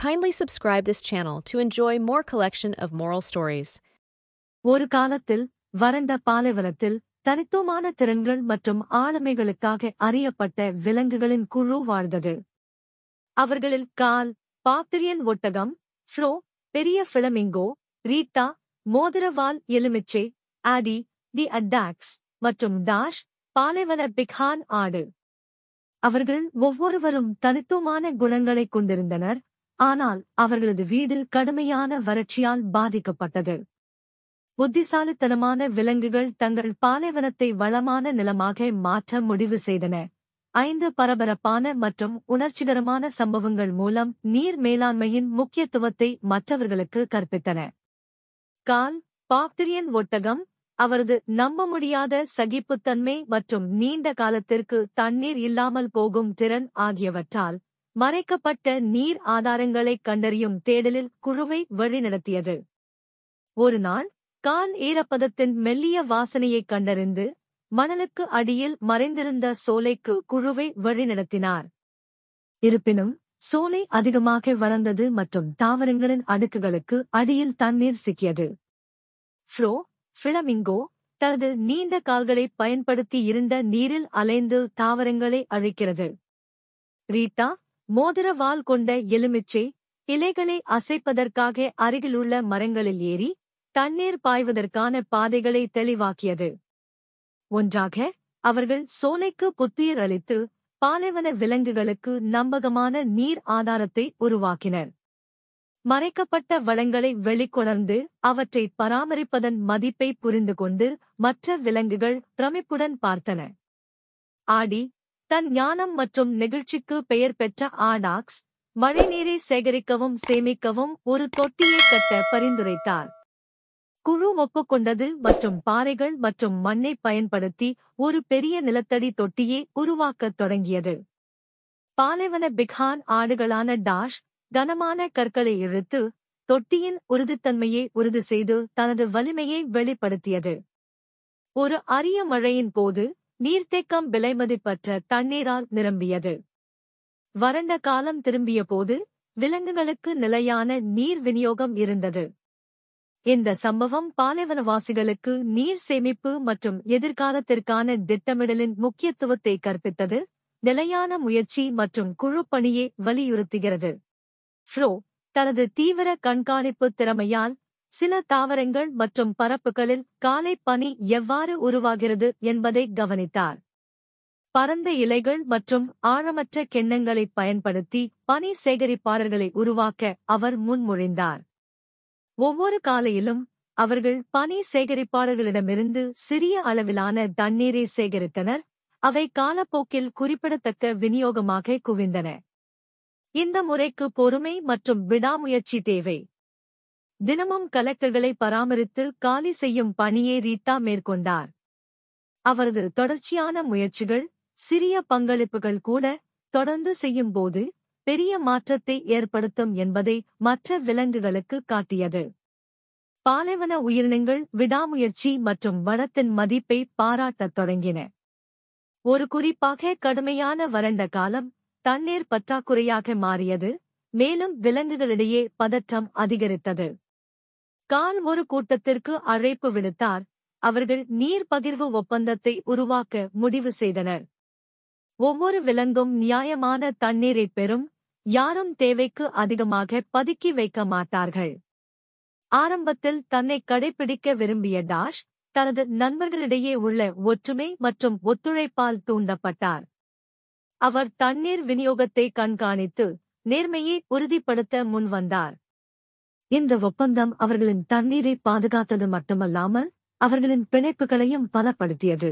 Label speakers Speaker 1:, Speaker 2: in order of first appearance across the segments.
Speaker 1: Kindly subscribe this channel to enjoy more collection of moral stories.
Speaker 2: ஒரு காலத்தில் வறண்ட பாலைவனத்தில் தனித்துவமான திறன்கள் மற்றும் ஆளுமைகளுக்காக அறியப்பட்ட விலங்குகளின் குழு வாழ்ந்தது. அவர்களில் கால், பாக்திரியன் ஒட்டகம், ஃப்ளோ, பெரிய ஃபிளமிங்கோ, ரீட்டா, மோதிரவால் எலுமிச்சை, ஆடி, தி அடாக்ஸ் மற்றும் டாஷ், பாலைவன பிக்ஹான் ஆடு. அவர்கள் ஒவ்வொருவரும் தனித்துவமான குணங்களைக் கொண்டிருந்தனர், ஆனால் அவர்களது வீடு கடுமையான வறட்சியால் பாதிக்கப்பட்டது. புத்திசாலித்தனமான விலங்குகள் தங்கள் பாலைவனத்தை வளமான நிலமாக மாற்ற முடிவு செய்தன. 5 பரபரப்பான மற்றும் உணர்ச்சிகரமான சம்பவங்கள் மூலம் நீர் மேலாண்மையின் முக்கியத்துவத்தை மற்றவர்களுக்கு கற்பித்தன. கால், பாக்திரியன் ஒட்டகம், அவரது நம்ப முடியாத சகிப்புத்தன்மை மற்றும் நீண்ட காலத்திற்கு தண்ணீர் இல்லாமல் போகும் திறன் ஆகியவற்றால் மறைக்கப்பட்ட நீர் ஆதாரங்களைக் கண்டறியும் தேடலில் குழுவை வழிநடத்தியது. ஒருநாள் கால் ஈரப்பதத்தின் மெல்லிய வாசனையைக் கண்டறிந்து மணலுக்கு அடியில் மறைந்திருந்த சோலைக்கு குழுவை வழிநடத்தினார். இருப்பினும் சோலை அதிகமாக வளர்ந்தது மற்றும் தாவரங்களின் அடுக்குகளுக்கு அடியில் தண்ணீர் சிக்கியது. ஃப்ளோ, ஃபிளமிங்கோ, தனது நீண்ட கால்களைப் பயன்படுத்தி இருண்ட நீரில் அலைந்து தாவரங்களை அழிக்கிறது. ரீட்டா, மோதிரவால் கொண்ட எலுமிச்சை, இலைகளை அசைப்பதற்காக அருகிலுள்ள மரங்களில் ஏறி தண்ணீர் பாய்வதற்கான பாதைகளை தெளிவாக்கியது. ஒன்றாக அவர்கள் சோலைக்கு புத்துயிர் அளித்து பாலைவன விலங்குகளுக்கு நம்பகமான நீர் ஆதாரத்தை உருவாக்கினர். மறைக்கப்பட்ட வளங்களை வெளிக்கொணர்ந்து அவற்றை பராமரிப்பதன் மதிப்பை புரிந்துகொண்டு மற்ற விலங்குகள் பிரமிப்புடன் பார்த்தன. ஆடி, தன் ஞானம் மற்றும் நெகிழ்ச்சிக்கு பெயர் பெற்ற ஆடாக்ஸ், மழைநீரை சேகரிக்கவும் சேமிக்கவும் ஒரு தொட்டியை கட்ட பரிந்துரைத்தார். குழு ஒப்புக்கொண்டது மற்றும் பாறைகள் மற்றும் மண்ணை பயன்படுத்தி ஒரு பெரிய நிலத்தடி தொட்டியை உருவாக்கத் தொடங்கியது. பாலைவன பிக்ஹான் ஆடுகளான டாஷ், கனமான கற்களை இழுத்து தொட்டியின் உறுதித்தன்மையை உறுதி செய்து தனது வலிமையை வெளிப்படுத்தியது. ஒரு அரிய மழையின் போது நீர்த்தேக்கம் விலைமதிப்பற்ற தண்ணீரால் நிரம்பியது. வறண்ட காலம் திரும்பிய போது விலங்குகளுக்கு நிலையான நீர் விநியோகம் இருந்தது. இந்த சம்பவம் பாலைவனவாசிகளுக்கு நீர் சேமிப்பு மற்றும் எதிர்காலத்திற்கான திட்டமிடலின் முக்கியத்துவத்தை கற்பித்தது, நிலையான முயற்சி மற்றும் குழுப்பணியை வலியுறுத்துகிறது. ஃப்ளோ, தனது தீவிர கண்காணிப்பு திறமையால் சில தாவரங்கள் மற்றும் பரப்புகளில் காலை பனி எவ்வாறு உருவாகிறது என்பதை கவனித்தார். பரந்த இலைகள் மற்றும் ஆழமற்ற கிண்ணங்களைப் பயன்படுத்தி பனி சேகரிப்பாளர்களை உருவாக்க அவர் முன்மொழிந்தார். ஒவ்வொரு காலையிலும் அவர்கள் பனி சேகரிப்பாளர்களிடமிருந்து சிறிய அளவிலான தண்ணீரை சேகரித்தனர், அவை காலப்போக்கில் குறிப்பிடத்தக்க விநியோகமாக குவிந்தன. இந்த முறைக்கு பொறுமை மற்றும் விடாமுயற்சி தேவை. தினமும் கலெக்டர்களை பராமரித்து காலி செய்யும் பணியை ரீட்டா மேற்கொண்டார். அவரது தொடர்ச்சியான முயற்சிகள், சிறிய பங்களிப்புகள் கூட தொடர்ந்து செய்யும்போது பெரிய மாற்றத்தை ஏற்படுத்தும் என்பதை மற்ற விலங்குகளுக்கு காட்டியது. பாலைவன உயிரினங்கள் விடாமுயற்சி மற்றும் வளத்தின் மதிப்பை பாராட்டத் தொடங்கின. ஒரு குறிப்பாக கடுமையான வறண்ட காலம் தண்ணீர் பற்றாக்குறையாக மாறியது, மேலும் விலங்குகளிடையே பதற்றம் அதிகரித்தது. கால் ஒரு கூட்டத்திற்கு அழைப்பு விடுத்தார், அவர்கள் நீர் பகிர்வு ஒப்பந்தத்தை உருவாக்க முடிவு செய்தனர். ஒவ்வொரு விலங்கும் நியாயமான தண்ணீரை பெறும், யாரும் தேவைக்கு அதிகமாக பதுக்கி வைக்க மாட்டார்கள். ஆரம்பத்தில் தன்னை கடைபிடிக்க விரும்பிய டாஷ், தனது நண்பர்களிடையே உள்ள ஒற்றுமை மற்றும் ஒத்துழைப்பால் தூண்டப்பட்டார். அவர் தண்ணீர் விநியோகத்தை கண்காணித்து நேர்மையை உறுதிப்படுத்த முன்வந்தார். இந்த ஒப்பந்தம் அவர்களின் தண்ணீரை பாதுகாத்தது மட்டுமல்லாமல் அவர்களின் பிணைப்புகளையும் பலப்படுத்தியது.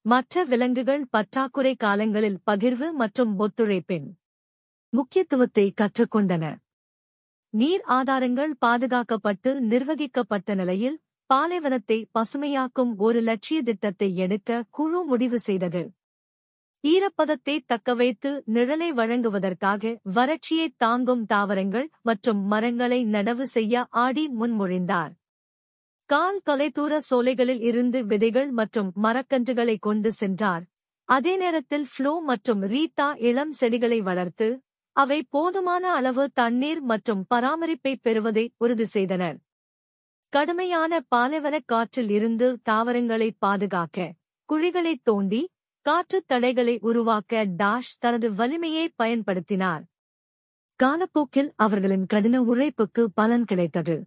Speaker 2: மற்ற விலங்குகள் பற்றாக்குறை காலங்களில் பகிர்வு மற்றும் ஒத்துழைப்பின் முக்கியத்துவத்தை கற்றுக்கொண்டன. நீர் ஆதாரங்கள் பாதுகாக்கப்பட்டு நிர்வகிக்கப்பட்ட நிலையில் பாலைவனத்தை பசுமையாக்கும் ஒரு லட்சிய திட்டத்தை எடுக்க குழு முடிவு செய்தது. ஈரப்பதத்தை தக்கவைத்து நிழலை வழங்குவதற்காக வறட்சியைத் தாங்கும் தாவரங்கள் மற்றும் மரங்களை நடவு செய்ய ஆடி முன்மொழிந்தார். கால் தொலைதூர சோலைகளில் இருந்து விதைகள் மற்றும் மரக்கன்றுகளை கொண்டு சென்றார். அதே நேரத்தில் ஃப்ளோ மற்றும் ரீட்டா இளம் செடிகளை வளர்த்து அவை போதுமான அளவு தண்ணீர் மற்றும் பராமரிப்பை பெறுவதை உறுதி செய்தனர். கடுமையான பாலைவனக் காற்றில் இருந்து தாவரங்களை பாதுகாக்க குழிகளைத் தோண்டி காற்றுத் தடைகளை உருவாக்க டாஷ் தனது வலிமையை பயன்படுத்தினார். காலப்போக்கில் அவர்களின் கடின உழைப்புக்கு பலன் கிடைத்தது.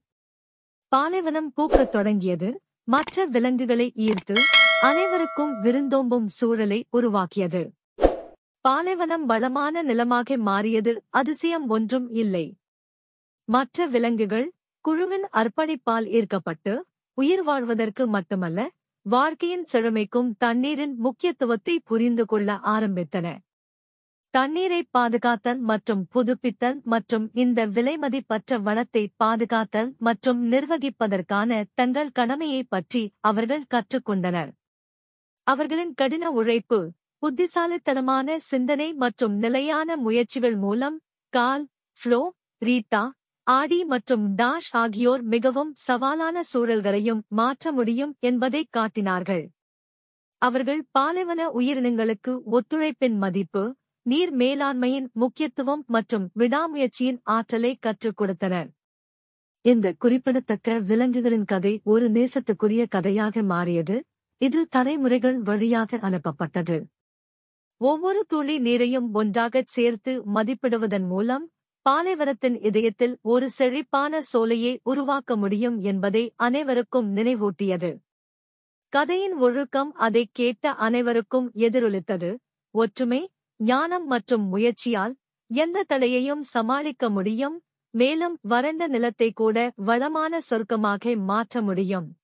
Speaker 2: பாலைவனம் பூக்கத் தொடங்கியது, மற்ற விலங்குகளை ஈர்த்து அனைவருக்கும் விருந்தோம்பும் சூழலை உருவாக்கியது. பாலைவனம் வளமான நிலமாக மாறியது அதிசயம் ஒன்றும் இல்லை. மற்ற விலங்குகள் குழுவின் அர்ப்பணிப்பால் ஈர்க்கப்பட்டு உயிர் வாழ்வதற்கு மட்டுமல்ல, வாழ்க்கையின் செழுமைக்கும் தண்ணீரின் முக்கியத்துவத்தை புரிந்து கொள்ள ஆரம்பித்தன. தண்ணீரை பாதுகாத்தல் மற்றும் புதுப்பித்தல் மற்றும் இந்த விலைமதிப்பற்ற வளத்தை பாதுகாத்தல் மற்றும் நிர்வகிப்பதற்கான தங்கள் கடமையைப் பற்றி அவர்கள் கற்றுக்கொண்டனர். அவர்களின் கடின உழைப்பு, புத்திசாலித்தனமான சிந்தனை மற்றும் நிலையான முயற்சிகள் மூலம் கால், ஃப்ளோ, ரீட்டா, ஆடி மற்றும் டாஷ் ஆகியோர் மிகவும் சவாலான சூழல்களையும் மாற்ற முடியும் என்பதைக் காட்டினார்கள். அவர்கள் பாலைவன உயிரினங்களுக்கு ஒத்துழைப்பின் மதிப்பு, நீர் மேலாண்மையின் முக்கியத்துவம் மற்றும் விடாமுயற்சியின் ஆற்றலை கற்றுக் கொடுத்தனர். இந்த குறிப்பிடத்தக்க விலங்குகளின் கதை ஒரு நேசத்துக்குரிய கதையாக மாறியது, இது தலைமுறைகள் வழியாக அனுப்பப்பட்டது. ஒவ்வொரு துளி நீரையும் ஒன்றாகச் சேர்த்து மதிப்பிடுவதன் மூலம் பாலைவனத்தின் இதயத்தில் ஒரு செழிப்பான சோலையை உருவாக்க முடியும் என்பதை அனைவருக்கும் நினைவூட்டியது. கதையின் ஒழுக்கம் அதைக் கேட்ட அனைவருக்கும் எதிரொலித்தது. ஒற்றுமை, ஞானம் மற்றும் முயற்சியால் எந்த தடையையும் சமாளிக்க முடியும், மேலும் வறண்ட நிலத்தை கூட வளமான சொர்க்கமாக மாற்ற முடியும்.